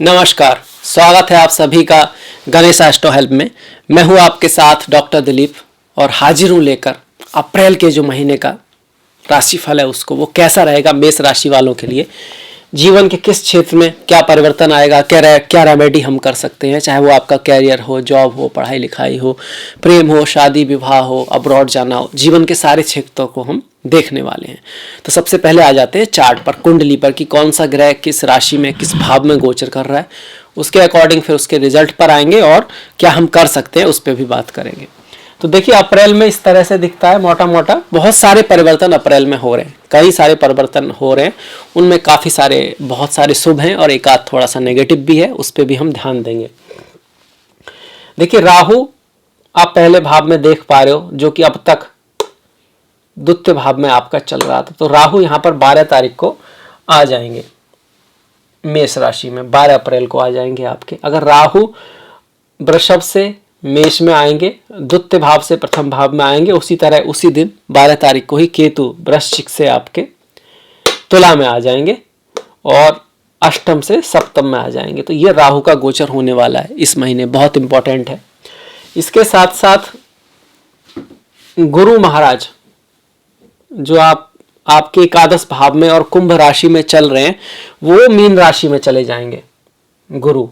नमस्कार, स्वागत है आप सभी का गणेश एस्ट्रो हेल्प में। मैं हूं आपके साथ डॉक्टर दिलीप और हाजिर हूं लेकर अप्रैल के जो महीने का राशिफल है उसको, वो कैसा रहेगा मेष राशि वालों के लिए। जीवन के किस क्षेत्र में क्या परिवर्तन आएगा, क्या रेमेडी हम कर सकते हैं, चाहे वो आपका कैरियर हो, जॉब हो, पढ़ाई लिखाई हो, प्रेम हो, शादी विवाह हो, अब्रॉड जाना हो, जीवन के सारे क्षेत्रों को हम देखने वाले हैं। तो सबसे पहले आ जाते हैं चार्ट पर, कुंडली पर, कि कौन सा ग्रह किस राशि में किस भाव में गोचर कर रहा है। उसके अकॉर्डिंग फिर उसके रिजल्ट पर आएंगे और क्या हम कर सकते हैं उस पर भी बात करेंगे। तो देखिए, अप्रैल में इस तरह से दिखता है मोटा मोटा। बहुत सारे परिवर्तन अप्रैल में हो रहे हैं, कई सारे परिवर्तन हो रहे हैं। उनमें काफ़ी सारे, बहुत सारे शुभ हैं और एक आध थोड़ा सा नेगेटिव भी है, उस पर भी हम ध्यान देंगे। देखिए, राहु आप पहले भाव में देख पा रहे हो, जो कि अब तक द्वितीय भाव में आपका चल रहा था। तो राहु यहाँ पर 12 तारीख को आ जाएंगे मेष राशि में, 12 अप्रैल को आ जाएंगे आपके। अगर राहु वृषभ से मेष में आएंगे, द्वितीय भाव से प्रथम भाव में आएंगे, उसी तरह उसी दिन 12 तारीख को ही केतु वृश्चिक से आपके तुला में आ जाएंगे और अष्टम से सप्तम में आ जाएंगे। तो ये राहु का गोचर होने वाला है इस महीने, बहुत इंपॉर्टेंट है। इसके साथ साथ गुरु महाराज जो आपके एकादश भाव में और कुंभ राशि में चल रहे हैं, वो मीन राशि में चले जाएंगे गुरु,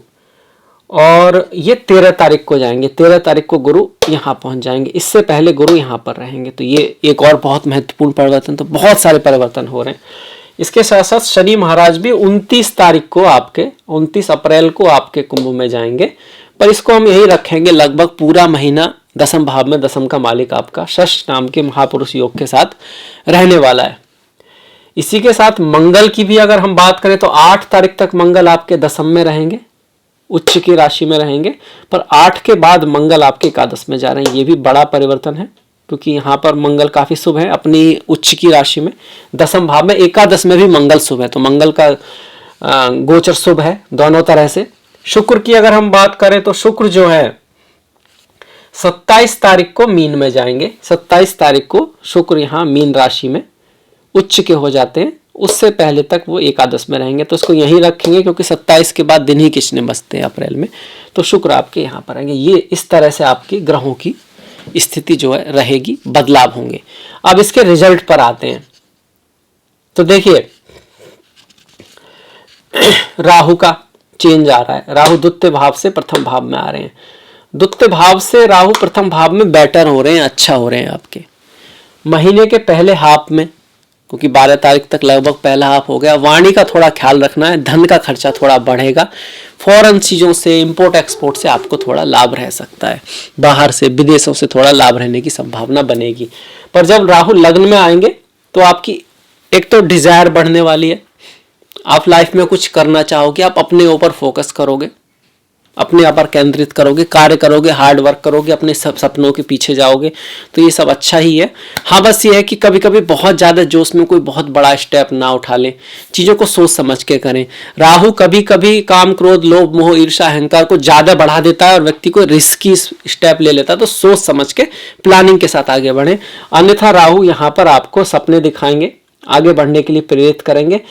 और ये 13 तारीख को जाएंगे। 13 तारीख को गुरु यहाँ पहुंच जाएंगे, इससे पहले गुरु यहाँ पर रहेंगे। तो ये एक और बहुत महत्वपूर्ण परिवर्तन। तो बहुत सारे परिवर्तन हो रहे हैं। इसके साथ साथ शनि महाराज भी 29 तारीख को आपके, 29 अप्रैल को आपके कुंभ में जाएंगे। पर इसको हम यही रखेंगे लगभग पूरा महीना दसम भाव में, दसम का मालिक आपका षष्ठ नाम के महापुरुष योग के साथ रहने वाला है। इसी के साथ मंगल की भी अगर हम बात करें तो 8 तारीख तक मंगल आपके दसम में रहेंगे, उच्च की राशि में रहेंगे। पर 8 के बाद मंगल आपके एकादश में जा रहे हैं। ये भी बड़ा परिवर्तन है, क्योंकि यहाँ पर मंगल काफी शुभ है अपनी उच्च की राशि में, दसम भाव में, एकादश में भी मंगल शुभ है। तो मंगल का गोचर शुभ है दोनों तरह से। शुक्र की अगर हम बात करें तो शुक्र जो है 27 तारीख को मीन में जाएंगे। 27 तारीख को शुक्र यहाँ मीन राशि में उच्च के हो जाते हैं, उससे पहले तक वो एकादश में रहेंगे। तो इसको यहीं रखेंगे, क्योंकि 27 के बाद दिन ही किसने बसते हैं अप्रैल में। तो शुक्र आपके यहाँ पर आएंगे। ये इस तरह से आपकी ग्रहों की स्थिति जो है रहेगी, बदलाव होंगे। अब इसके रिजल्ट पर आते हैं। तो देखिए, राहु का चेंज आ रहा है। राहु द्वितीय भाव से प्रथम भाव में आ रहे हैं। द्वितीय भाव से राहु प्रथम भाव में बेटर हो रहे हैं, अच्छा हो रहे हैं आपके महीने के पहले हाफ में, क्योंकि 12 तारीख तक लगभग पहला हाफ हो गया। वाणी का थोड़ा ख्याल रखना है, धन का खर्चा थोड़ा बढ़ेगा। फॉरेन चीज़ों से, इंपोर्ट एक्सपोर्ट से आपको थोड़ा लाभ रह सकता है, बाहर से, विदेशों से थोड़ा लाभ रहने की संभावना बनेगी। पर जब राहु लग्न में आएंगे तो आपकी एक तो डिजायर बढ़ने वाली है, आप लाइफ में कुछ करना चाहोगे, आप अपने ऊपर फोकस करोगे, अपने आप पर केंद्रित करोगे, कार्य करोगे, हार्ड वर्क करोगे, अपने सब सपनों के पीछे जाओगे। तो ये सब अच्छा ही है। हाँ, बस ये है कि कभी कभी बहुत ज़्यादा जोश में कोई बहुत बड़ा स्टेप ना उठा लें, चीज़ों को सोच समझ के करें। राहु कभी कभी काम, क्रोध, लोभ, मोह, ईर्ष्या, अहंकार को ज़्यादा बढ़ा देता है और व्यक्ति को रिस्की स्टेप ले लेता है। तो सोच समझ के प्लानिंग के साथ आगे बढ़ें। अन्यथा राहु यहाँ पर आपको सपने दिखाएंगे, आगे बढ़ने के लिए प्रेरित करेंगे।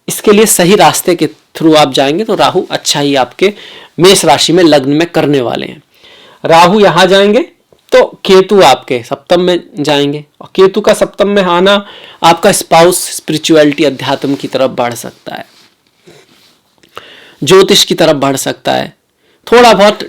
इसके लिए सही रास्ते के थ्रू आप जाएंगे तो राहु अच्छा ही आपके मेष राशि में लग्न में करने वाले हैं। राहु यहां जाएंगे तो केतु आपके सप्तम में जाएंगे, और केतु का सप्तम में आना आपका स्पाउस, स्पिरिचुअलिटी, अध्यात्म की तरफ बढ़ सकता है, ज्योतिष की तरफ बढ़ सकता है। थोड़ा बहुत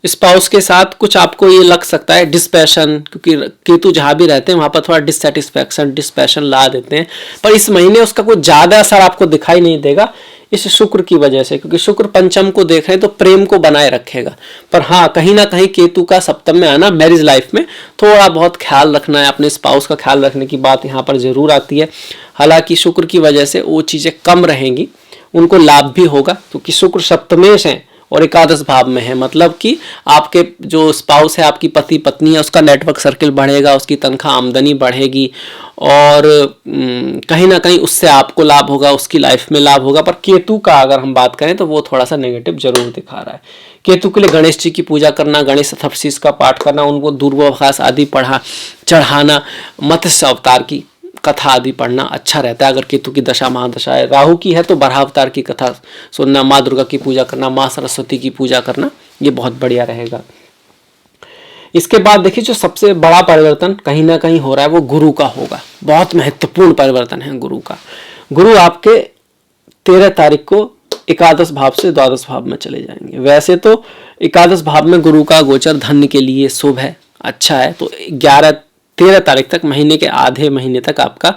स्पाउस के साथ कुछ आपको ये लग सकता है डिस्पैशन, क्योंकि केतु जहां भी रहते हैं वहां पर थोड़ा डिससेटिस्फैक्शन, डिस्पैशन ला देते हैं। पर इस महीने उसका कोई ज्यादा असर आपको दिखाई नहीं देगा इस शुक्र की वजह से, क्योंकि शुक्र पंचम को देख रहे हैं तो प्रेम को बनाए रखेगा। पर हाँ, कहीं ना कहीं केतु का सप्तम में आना मैरिज लाइफ में थोड़ा बहुत ख्याल रखना है, अपने स्पाउस का ख्याल रखने की बात यहाँ पर जरूर आती है। हालांकि शुक्र की वजह से वो चीजें कम रहेंगी, उनको लाभ भी होगा, क्योंकि शुक्र सप्तमेश है और एकादश भाव में है। मतलब कि आपके जो स्पाउस है, आपकी पति पत्नी है, उसका नेटवर्क सर्किल बढ़ेगा, उसकी तनख्वाह आमदनी बढ़ेगी, और कहीं ना कहीं उससे आपको लाभ होगा, उसकी लाइफ में लाभ होगा। पर केतु का अगर हम बात करें तो वो थोड़ा सा नेगेटिव जरूर दिखा रहा है। केतु के लिए गणेश जी की पूजा करना, गणेश सप्तशती का पाठ करना, उनको दूर्वाभास आदि चढ़ाना, मत्स्य अवतार की कथा आदि पढ़ना अच्छा रहता है। अगर केतु की दशा महादशा है, राहु की है तो बराहावतार की कथा सुनना, माँ दुर्गा की पूजा करना, माँ सरस्वती की पूजा करना, ये बहुत बढ़िया रहेगा। इसके बाद देखिए जो सबसे बड़ा परिवर्तन कहीं ना कहीं हो रहा है वो गुरु का होगा। बहुत महत्वपूर्ण परिवर्तन है गुरु का। गुरु आपके 13 तारीख को एकादश भाव से द्वादश भाव में चले जाएंगे। वैसे तो एकादश भाव में गुरु का गोचर धन के लिए शुभ है, अच्छा है। तो 13 तारीख तक, महीने के आधे महीने तक आपका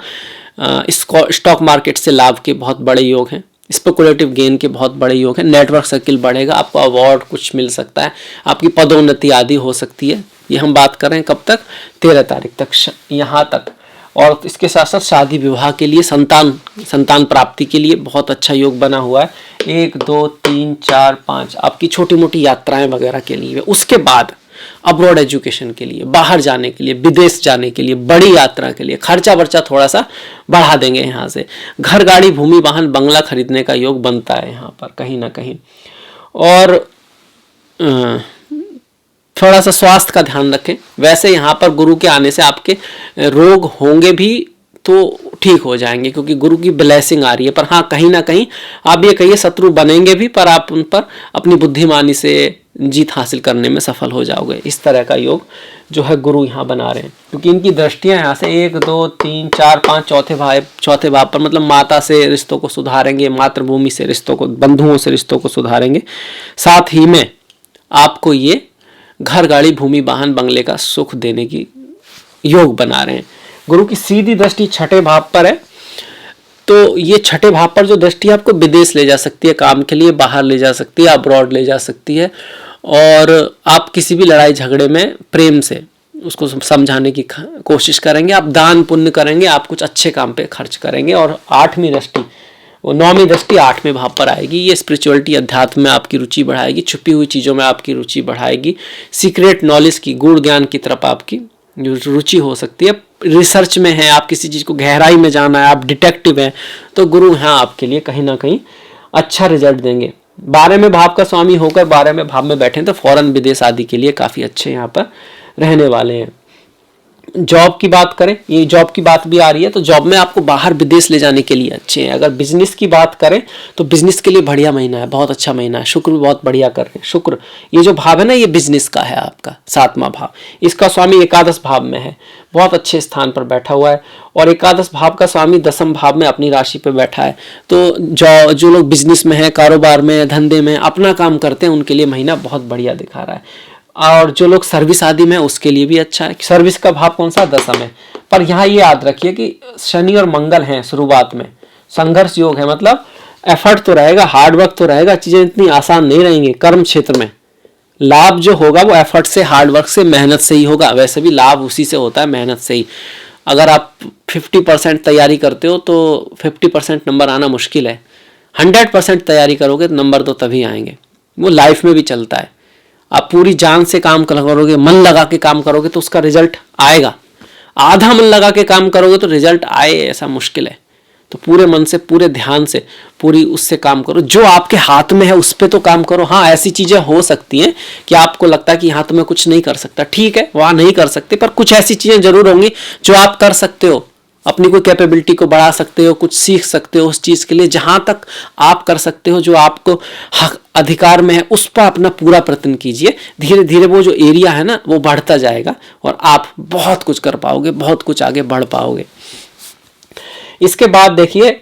स्टॉक मार्केट से लाभ के बहुत बड़े योग हैं, स्पेकुलेटिव गेन के बहुत बड़े योग हैं, नेटवर्क सर्किल बढ़ेगा, आपको अवार्ड कुछ मिल सकता है, आपकी पदोन्नति आदि हो सकती है। ये हम बात कर रहे हैं कब तक? 13 तारीख तक, यहाँ तक। और इसके साथ साथ शादी विवाह के लिए, संतान प्राप्ति के लिए बहुत अच्छा योग बना हुआ है। 1 2 3 4 5 आपकी छोटी मोटी यात्राएं वगैरह के लिए। उसके बाद अब्रॉड एजुकेशन के लिए, बाहर जाने के लिए, विदेश जाने के लिए, बड़ी यात्रा के लिए खर्चा वर्चा थोड़ा सा बढ़ा देंगे यहाँ से। घर गाड़ी भूमि वाहन बंगला खरीदने का योग बनता है यहाँ पर कहीं ना कहीं। और थोड़ा सा स्वास्थ्य का ध्यान रखें। वैसे यहाँ पर गुरु के आने से आपके रोग होंगे भी तो ठीक हो जाएंगे, क्योंकि गुरु की ब्लेसिंग आ रही है। पर हाँ, कहीं ना कहीं आप ये कहिए शत्रु बनेंगे भी, पर आप उन पर अपनी बुद्धिमानी से जीत हासिल करने में सफल हो जाओगे। इस तरह का योग जो है गुरु यहाँ बना रहे हैं, क्योंकि इनकी दृष्टियां यहाँ से 1 2 3 4 5 चौथे भाव पर, मतलब माता से रिश्तों को सुधारेंगे, मातृभूमि से रिश्तों को, बंधुओं से रिश्तों को सुधारेंगे। साथ ही में आपको ये घर गाड़ी भूमि वाहन बंगले का सुख देने की योग बना रहे हैं। गुरु की सीधी दृष्टि छठे भाव पर है, तो ये छठे भाव पर जो दृष्टि आपको विदेश ले जा सकती है, काम के लिए बाहर ले जा सकती है, अब्रॉड ले जा सकती है। और आप किसी भी लड़ाई झगड़े में प्रेम से उसको समझाने की कोशिश करेंगे, आप दान पुण्य करेंगे, आप कुछ अच्छे काम पे खर्च करेंगे। और 8वीं दृष्टि, वो 9वीं दृष्टि 8वें भाव पर आएगी। ये स्पिरिचुअलिटी, अध्यात्म में आपकी रुचि बढ़ाएगी, छुपी हुई चीज़ों में आपकी रुचि बढ़ाएगी, सीक्रेट नॉलेज की, गूढ़ ज्ञान की तरफ आपकी रुचि हो सकती है। रिसर्च में है, आप किसी चीज़ को गहराई में जाना है, आप डिटेक्टिव हैं, तो गुरु यहाँ आपके लिए कहीं ना कहीं अच्छा रिजल्ट देंगे। 12वें भाव का स्वामी होकर 12वें भाव में बैठे तो फॉरेन विदेश आदि के लिए काफ़ी अच्छे यहाँ पर रहने वाले हैं। जॉब की बात करें, ये जॉब की बात भी आ रही है, तो जॉब में आपको बाहर विदेश ले जाने के लिए अच्छे हैं। अगर बिजनेस की बात करें तो बिजनेस के लिए बढ़िया महीना है, बहुत अच्छा महीना है। शुक्र भी बहुत बढ़िया कर रहे हैं। शुक्र ये जो भाव है ना, ये बिजनेस का है आपका 7वां भाव। इसका स्वामी एकादश भाव में है, बहुत अच्छे स्थान पर बैठा हुआ है। और एकादश भाव का स्वामी 10वें भाव में अपनी राशि पर बैठा है। तो जो लोग बिजनेस में है, कारोबार में, धंधे में अपना काम करते हैं, उनके लिए महीना बहुत बढ़िया दिखा रहा है। और जो लोग सर्विस आदि में, उसके लिए भी अच्छा है। सर्विस का भाव कौन सा? 10 है। पर यहाँ ये याद रखिए कि शनि और मंगल हैं शुरुआत में, संघर्ष योग है, मतलब एफर्ट तो रहेगा, हार्डवर्क तो रहेगा, चीजें इतनी आसान नहीं रहेंगी। कर्म क्षेत्र में लाभ जो होगा वो एफर्ट से, हार्डवर्क से, मेहनत से ही होगा। वैसे भी लाभ उसी से होता है, मेहनत से ही। अगर आप 50% तैयारी करते हो तो 50% नंबर आना मुश्किल है। 100% तैयारी करोगे तो नंबर तो तभी आएंगे। वो लाइफ में भी चलता है। आप पूरी जान से काम करोगे, मन लगा के काम करोगे तो उसका रिजल्ट आएगा। आधा मन लगा के काम करोगे तो रिजल्ट आए ऐसा मुश्किल है। तो पूरे मन से, पूरे ध्यान से, पूरी उससे काम करो। जो आपके हाथ में है उस पर तो काम करो। हाँ, ऐसी चीजें हो सकती हैं कि आपको लगता है कि यहाँ तो मैं कुछ नहीं कर सकता, ठीक है, वहाँ नहीं कर सकते, पर कुछ ऐसी चीजें जरूर होंगी जो आप कर सकते हो। अपनी कोई कैपेबिलिटी को बढ़ा सकते हो, कुछ सीख सकते हो उस चीज़ के लिए। जहाँ तक आप कर सकते हो, जो आपको हक अधिकार में है, उस पर अपना पूरा प्रयत्न कीजिए। धीरे धीरे वो जो एरिया है ना, वो बढ़ता जाएगा और आप बहुत कुछ कर पाओगे, बहुत कुछ आगे बढ़ पाओगे। इसके बाद देखिए,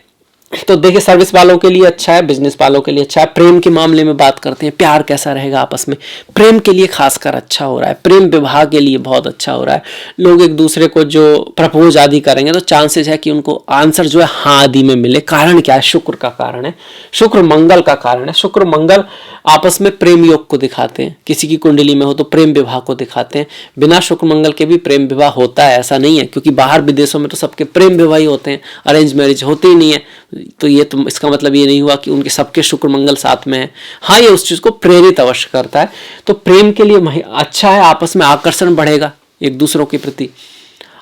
तो देखिए सर्विस वालों के लिए अच्छा है, बिजनेस वालों के लिए अच्छा है। प्रेम के मामले में बात करते हैं, प्यार कैसा रहेगा आपस में। प्रेम के लिए खासकर अच्छा हो रहा है, प्रेम विवाह के लिए बहुत अच्छा हो रहा है। लोग एक दूसरे को जो प्रपोज आदि करेंगे तो चांसेस है कि उनको आंसर जो है हाँ आदि में मिले। कारण क्या है? शुक्र का कारण है, शुक्र मंगल का कारण है। शुक्र मंगल आपस में प्रेम योग को दिखाते हैं। किसी की कुंडली में हो तो प्रेम विवाह को दिखाते हैं। बिना शुक्र मंगल के भी प्रेम विवाह होता है, ऐसा नहीं है, क्योंकि बाहर विदेशों में तो सबके प्रेम विवाह ही होते हैं, अरेंज मैरिज होती ही नहीं है। तो ये तो इसका मतलब ये नहीं हुआ कि उनके सबके शुक्र मंगल साथ में है। हाँ, ये उस चीज को प्रेरित अवश्य करता है। तो प्रेम के लिए अच्छा है, आपस में आकर्षण बढ़ेगा एक दूसरों के प्रति।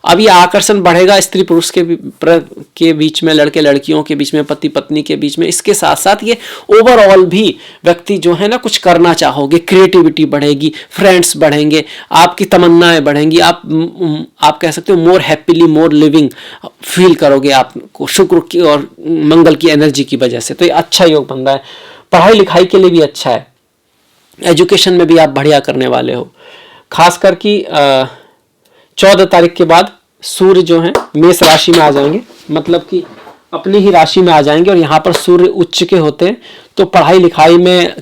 अब ये आकर्षण बढ़ेगा स्त्री पुरुष के बीच में, लड़के लड़कियों के बीच में, पति पत्नी के बीच में। इसके साथ साथ ये ओवरऑल भी व्यक्ति जो है ना कुछ करना चाहोगे, क्रिएटिविटी बढ़ेगी, फ्रेंड्स बढ़ेंगे, आपकी तमन्नाएं बढ़ेंगी, आप कह सकते हो मोर हैप्पीली मोर लिविंग फील करोगे आपको शुक्र की और मंगल की एनर्जी की वजह से। तो ये अच्छा योग बन रहा है। पढ़ाई लिखाई के लिए भी अच्छा है, एजुकेशन में भी आप बढ़िया करने वाले हो। खासकर कि 14 तारीख के बाद सूर्य जो है मेष राशि में आ जाएंगे, मतलब कि अपनी ही राशि में आ जाएंगे, और यहाँ पर सूर्य उच्च के होते हैं। तो पढ़ाई लिखाई में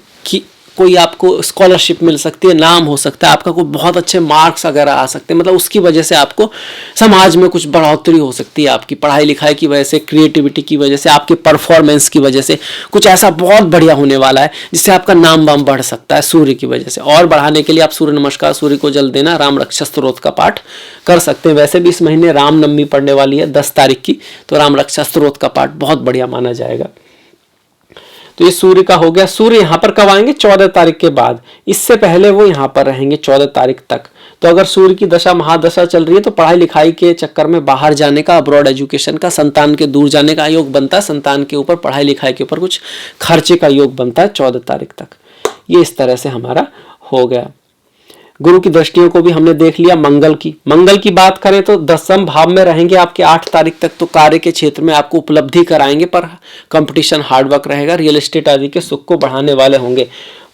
कोई आपको स्कॉलरशिप मिल सकती है, नाम हो सकता है आपका, कोई बहुत अच्छे मार्क्स वगैरह आ सकते हैं, मतलब उसकी वजह से आपको समाज में कुछ बढ़ोतरी हो सकती है। आपकी पढ़ाई लिखाई की वजह से, क्रिएटिविटी की वजह से, आपके परफॉर्मेंस की वजह से कुछ ऐसा बहुत बढ़िया होने वाला है जिससे आपका नाम वाम बढ़ सकता है सूर्य की वजह से। और बढ़ाने के लिए आप सूर्य नमस्कार सूर्य को जल देना, राम रक्षा स्तोत्र का पाठ कर सकते हैं। वैसे भी इस महीने रामनवमी पड़ने वाली है 10 तारीख की, तो राम रक्षा स्तोत्र का पाठ बहुत बढ़िया माना जाएगा। तो ये सूर्य का हो गया। सूर्य यहाँ पर कब आएंगे? 14 तारीख के बाद। इससे पहले वो यहाँ पर रहेंगे 14 तारीख तक। तो अगर सूर्य की दशा महादशा चल रही है तो पढ़ाई लिखाई के चक्कर में बाहर जाने का, अब्रॉड एजुकेशन का, संतान के दूर जाने का योग बनता है, संतान के ऊपर, पढ़ाई लिखाई के ऊपर कुछ खर्चे का योग बनता है 14 तारीख तक। ये इस तरह से हमारा हो गया। गुरु की दृष्टियों को भी हमने देख लिया। मंगल की बात करें तो 10वें भाव में रहेंगे आपके 8 तारीख तक, तो कार्य के क्षेत्र में आपको उपलब्धि कराएंगे, पर कंपटीशन हार्डवर्क रहेगा, रियल एस्टेट आदि के सुख को बढ़ाने वाले होंगे।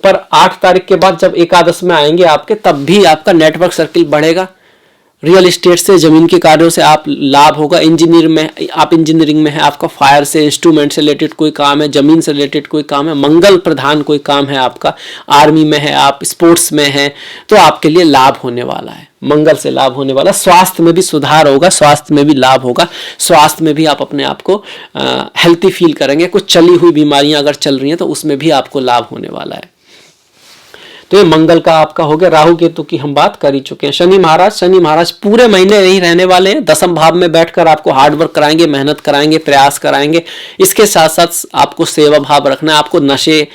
पर 8 तारीख के बाद जब एकादश में आएंगे आपके, तब भी आपका नेटवर्क सर्किल बढ़ेगा। रियल एस्टेट से, जमीन के कार्यों से आप लाभ होगा। इंजीनियरिंग में है, आपका फायर से, इंस्ट्रूमेंट से रिलेटेड कोई काम है, जमीन से रिलेटेड कोई काम है, मंगल प्रधान कोई काम है आपका, आर्मी में है, आप स्पोर्ट्स में है, तो आपके लिए लाभ होने वाला है, मंगल से लाभ होने वाला। स्वास्थ्य में भी सुधार होगा, स्वास्थ्य में भी लाभ होगा, स्वास्थ्य में भी आप अपने आप को हेल्थी फील करेंगे। कुछ चली हुई बीमारियां अगर चल रही हैं तो उसमें भी आपको लाभ होने वाला है। तो ये मंगल का आपका हो गया। राहु केतु की हम बात कर ही चुके हैं। शनि महाराज पूरे महीने नहीं रहने वाले हैं, 10वें भाव में बैठकर आपको हार्डवर्क कराएंगे, मेहनत कराएंगे, प्रयास कराएंगे। इसके साथ साथ आपको सेवा भाव रखना है, आपको नशे,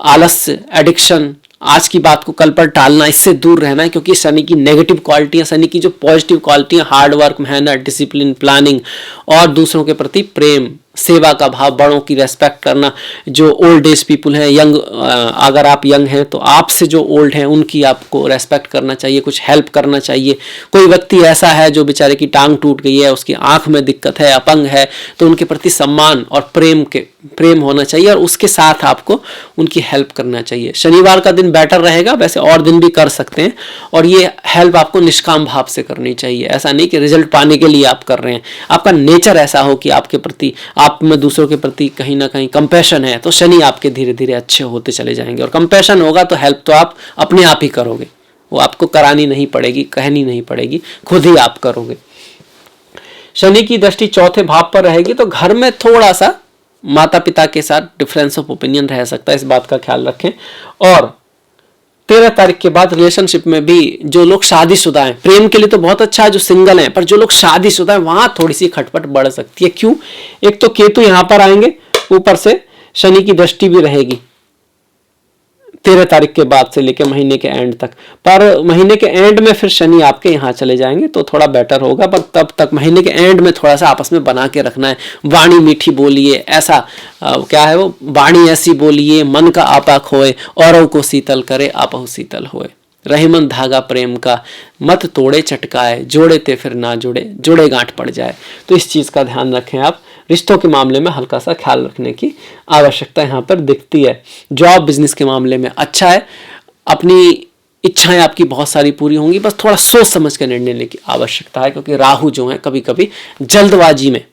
आलस्य, एडिक्शन, आज की बात को कल पर टालना, इससे दूर रहना है, क्योंकि शनि की नेगेटिव क्वालिटियां, शनि की जो पॉजिटिव क्वालिटियां, हार्डवर्क, मेहनत, डिसिप्लिन, प्लानिंग और दूसरों के प्रति प्रेम, सेवा का भाव, बड़ों की रेस्पेक्ट करना, जो ओल्ड एज पीपुल हैं, यंग, अगर आप यंग हैं तो आपसे जो ओल्ड हैं उनकी आपको रेस्पेक्ट करना चाहिए, कुछ हेल्प करना चाहिए। कोई व्यक्ति ऐसा है जो बेचारे की टांग टूट गई है, उसकी आंख में दिक्कत है, अपंग है, तो उनके प्रति सम्मान और प्रेम होना चाहिए, और उसके साथ आपको उनकी हेल्प करना चाहिए। शनिवार का दिन बेटर रहेगा, वैसे और दिन भी कर सकते हैं, और ये हेल्प आपको निष्काम भाव से करनी चाहिए। ऐसा नहीं कि रिजल्ट पाने के लिए आप कर रहे हैं, आपका नेचर ऐसा हो कि आपके प्रति, आप में दूसरों के प्रति कहीं ना कहीं कंपैशन है, तो शनि आपके धीरे धीरे अच्छे होते चले जाएंगे। और कंपैशन होगा तो हेल्प तो आप अपने आप ही करोगे, वो आपको करानी नहीं पड़ेगी, कहनी नहीं पड़ेगी, खुद ही आप करोगे। शनि की दृष्टि 4थे भाव पर रहेगी, तो घर में थोड़ा सा माता पिता के साथ डिफरेंस ऑफ ओपिनियन रह सकता है, इस बात का ख्याल रखें। और 13 तारीख के बाद रिलेशनशिप में भी जो लोग शादीशुदा हैं, प्रेम के लिए तो बहुत अच्छा है जो सिंगल हैं, पर जो लोग शादीशुदा हैं वहां थोड़ी सी खटपट बढ़ सकती है। क्यों? एक तो केतु यहां पर आएंगे, ऊपर से शनि की दृष्टि भी रहेगी 13 तारीख के बाद से लेकर महीने के एंड तक। पर महीने के एंड में फिर शनि आपके यहाँ चले जाएंगे तो थोड़ा बेटर होगा, पर तब तक महीने के एंड में थोड़ा सा आपस में बना के रखना है। वाणी मीठी बोलिए, ऐसा क्या है वो, वाणी ऐसी बोलिए मन का आपा खोए, औरों को शीतल करे आपहु शीतल होए। रहीमन धागा प्रेम का मत तोड़े चटकाए, जोड़े ते फिर ना जुड़े, जोड़े गांठ पड़ जाए। तो इस चीज का ध्यान रखें आप। रिश्तों के मामले में हल्का सा ख्याल रखने की आवश्यकता यहाँ पर दिखती है। जॉब बिजनेस के मामले में अच्छा है, अपनी इच्छाएं आपकी बहुत सारी पूरी होंगी, बस थोड़ा सोच समझ कर निर्णय लेने की आवश्यकता है, क्योंकि राहु जो है कभी कभी जल्दबाजी में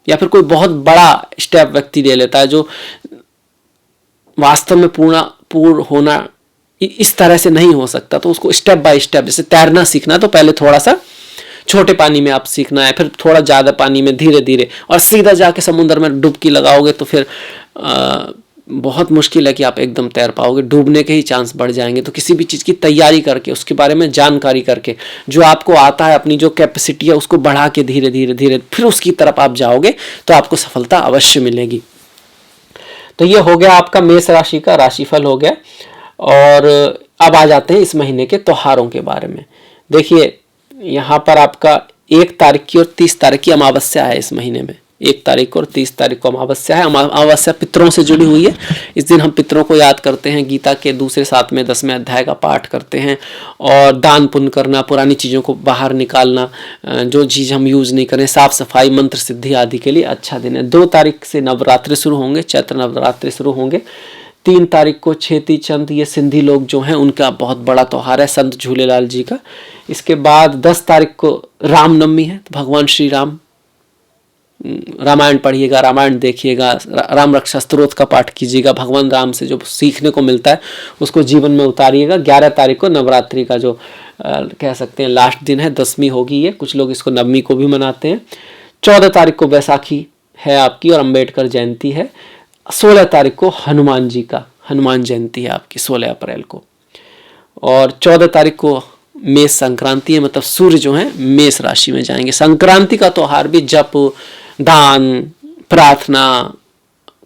या फिर कोई बहुत बड़ा स्टेप व्यक्ति ले लेता है जो वास्तव में पूर्ण होना इस तरह से नहीं हो सकता। तो उसको स्टेप बाय स्टेप, जैसे तैरना सीखना तो पहले थोड़ा सा छोटे पानी में आप सीखना है, फिर थोड़ा ज्यादा पानी में धीरे धीरे, और सीधा जाके समुद्र में डुबकी लगाओगे तो फिर बहुत मुश्किल है कि आप एकदम तैर पाओगे, डूबने के ही चांस बढ़ जाएंगे। तो किसी भी चीज़ की तैयारी करके, उसके बारे में जानकारी करके, जो आपको आता है, अपनी जो कैपेसिटी है उसको बढ़ा के धीरे धीरे धीरे फिर उसकी तरफ आप जाओगे तो आपको सफलता अवश्य मिलेगी। तो ये हो गया आपका मेष राशि का राशिफल हो गया। और अब आ जाते हैं इस महीने के त्योहारों के बारे में। देखिए यहाँ पर आपका 1 तारीख की और 30 तारीख की अमावस्या है इस महीने में। 1 तारीख और 30 तारीख को अमावस्या है। अमावस्या पितरों से जुड़ी हुई है। इस दिन हम पितरों को याद करते हैं, गीता के दूसरे 7वें 10वें अध्याय का पाठ करते हैं और दान पुण्य करना, पुरानी चीज़ों को बाहर निकालना, जो चीज़ हम यूज़ नहीं करें, साफ सफाई, मंत्र सिद्धि आदि के लिए अच्छा दिन है। 2 तारीख से नवरात्रि शुरू होंगे, चैत्र नवरात्रि शुरू होंगे। 3 तारीख को छेती चंद, ये सिंधी लोग जो हैं उनका बहुत बड़ा त्यौहार है, संत झूलेलाल जी का। इसके बाद 10 तारीख को रामनवमी है, तो भगवान श्री राम, रामायण पढ़िएगा, रामायण देखिएगा, राम रक्षा स्तोत्र का पाठ कीजिएगा, भगवान राम से जो सीखने को मिलता है उसको जीवन में उतारिएगा। 11 तारीख को नवरात्रि का जो कह सकते हैं लास्ट दिन है, 10वीं होगी ये, कुछ लोग इसको नवमी को भी मनाते हैं। 14 तारीख को बैसाखी है आपकी और अम्बेडकर जयंती है। 16 तारीख को हनुमान जी का हनुमान जयंती है आपकी, 16 अप्रैल को। और 14 तारीख को मेष संक्रांति है, मतलब सूर्य जो है मेष राशि में जाएंगे। संक्रांति का त्यौहार भी जप, दान, प्रार्थना,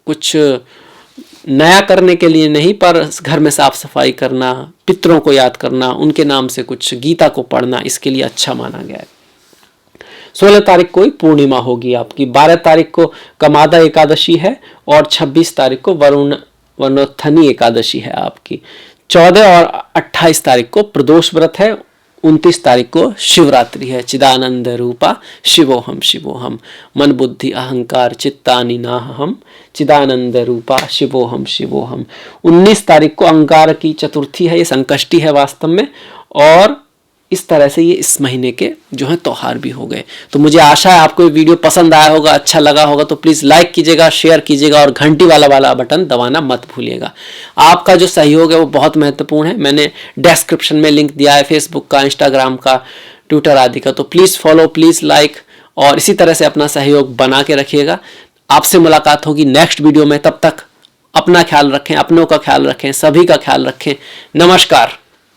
कुछ नया करने के लिए नहीं, पर घर में साफ सफाई करना, पितरों को याद करना, उनके नाम से कुछ गीता को पढ़ना, इसके लिए अच्छा माना गया है। 16 तारीख को ही पूर्णिमा होगी आपकी। 12 तारीख को कमादा एकादशी है और 26 तारीख को वरुणोत्थनी एकादशी है आपकी। 14 और 28 तारीख को प्रदोष व्रत है। 29 तारीख को शिवरात्रि है। चिदानंद रूपा शिवोहम शिवोहम, मन बुद्धि अहंकार चित्तानि नाहम, चिदानंद रूपा शिवोहम शिवोहम। 19 तारीख को अंगार की चतुर्थी है, ये संकष्टी है वास्तव में। और इस तरह से ये इस महीने के जो है त्यौहार भी हो गए। तो मुझे आशा है आपको ये वीडियो पसंद आया होगा, अच्छा लगा होगा। तो प्लीज़ लाइक कीजिएगा, शेयर कीजिएगा और घंटी वाला बटन दबाना मत भूलिएगा। आपका जो सहयोग है वो बहुत महत्वपूर्ण है। मैंने डिस्क्रिप्शन में लिंक दिया है फेसबुक का, इंस्टाग्राम का, ट्विटर आदि का। तो प्लीज़ फॉलो, प्लीज़ लाइक और इसी तरह से अपना सहयोग बना के रखिएगा। आपसे मुलाकात होगी नेक्स्ट वीडियो में। तब तक अपना ख्याल रखें, अपनों का ख्याल रखें, सभी का ख्याल रखें। नमस्कार।